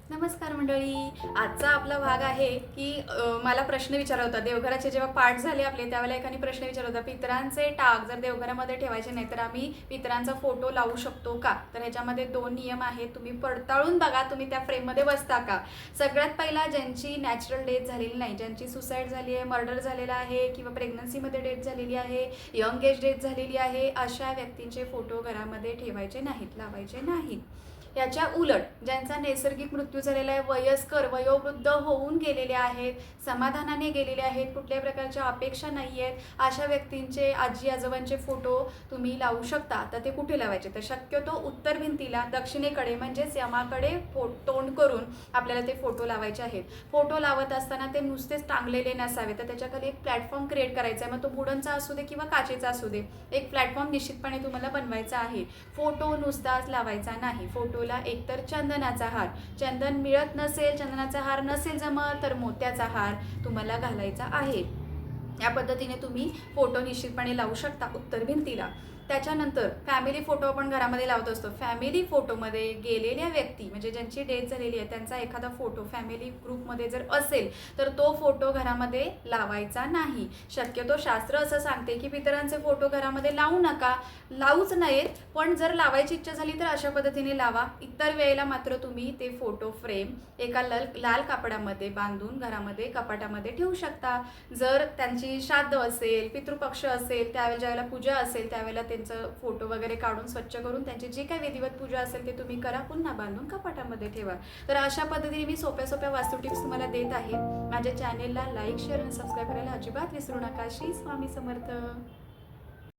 नमस्कार मंडळी. आजचा आपला भाग आहे की मला प्रश्न विचारला होता. देवघराचे जेव्हा पाठ झाले आपले त्यावेळेला एकाने प्रश्न विचारला होता, पितरांचे टाक जर देवघरामध्ये ठेवायचे नाही तर आम्ही पितरांचा फोटो लावू शकतो का? तर ह्याच्यामध्ये 2 नियम आहेत. तुम्ही पडताळून बघा तुम्ही त्या फ्रेममध्ये बसता का. सगळ्यात पहिला, ज्यांची नॅचरल डेथ झालेली नाही, ज्यांची सुसाईड झाली आहे, मर्डर झालेला आहे किंवा प्रेग्नन्सीमध्ये डेथ झालेली आहे, यंग एज डेथ झालेली आहे, अशा व्यक्तींचे फोटो घरामध्ये ठेवायचे नाहीत, लावायचे नाहीत. याच्या उलट ज्यांचा नैसर्गिक मृत्यू झालेला आहे, वयस्कर वयोवृद्ध होऊन गेलेले आहेत, समाधानाने गेलेले आहेत, कुठल्याही प्रकारच्या अपेक्षा नाही आहेत, अशा व्यक्तींचे आजी आजोबांचे फोटो तुम्ही लावू शकता. तर ते कुठे लावायचे? तर शक्यतो उत्तर भिंतीला दक्षिणेकडे म्हणजेच यमाकडे तोंड करून आपल्याला ते फोटो लावायचे आहेत. फोटो लावत असताना ते नुसतेच टांगलेले नसावे, तर त्याच्याखाली एक प्लॅटफॉर्म क्रिएट करायचा आहे. मग तो वुडनचा असू दे किंवा काचेचा असू दे, एक प्लॅटफॉर्म निश्चितपणे तुम्हाला बनवायचा आहे. फोटो नुसताच लावायचा नाही. फोटोला एकतर चंदनाचा हार, चंदन मिळत नसेल, चंदनाचा हार नसेल जमत, तर मोत्याचा हार तुम्हाला घालायचा आहे. या पद्धतीने तुम्ही फोटो निश्चितपणे लावू शकता उत्तर भिंतीला. त्याच्यानंतर फॅमिली फोटो आपण घरामध्ये लावत असतो. फॅमिली फोटोमध्ये गेलेल्या व्यक्ती म्हणजे ज्यांची डेथ झालेली आहे त्यांचा एखादा फोटो फॅमिली ग्रुपमध्ये जर असेल तर तो फोटो घरामध्ये लावायचा नाही. शक्यतो शास्त्र असं सांगते की पितरांचे फोटो घरामध्ये लावू नका, लावूच नयेत, पण जर लावायची इच्छा झाली तर अशा पद्धतीने लावा. इतर वेळेला मात्र तुम्ही ते फोटो फ्रेम एका लाल कापडामध्ये बांधून घरामध्ये कपाटामध्ये ठेवू शकता. जर त्यांची श्राद्ध असेल, पितृपक्ष असेल, त्यावेळेला ज्यावेळेला पूजा असेल त्यावेळेला त्यांचं फोटो वगैरे काढून स्वच्छ करून त्यांची जी काही विधिवत पूजा असेल ते तुम्ही करा, पुन्हा बांधून कपाटामध्ये ठेवा. तर अशा पद्धतीने मी सोप्या सोप्या वास्तू टिप्स तुम्हाला देत आहे. माझ्या चॅनेलला लाईक, शेअर आणि सबस्क्राईब करायला अजिबात विसरू नका. श्री स्वामी समर्थ.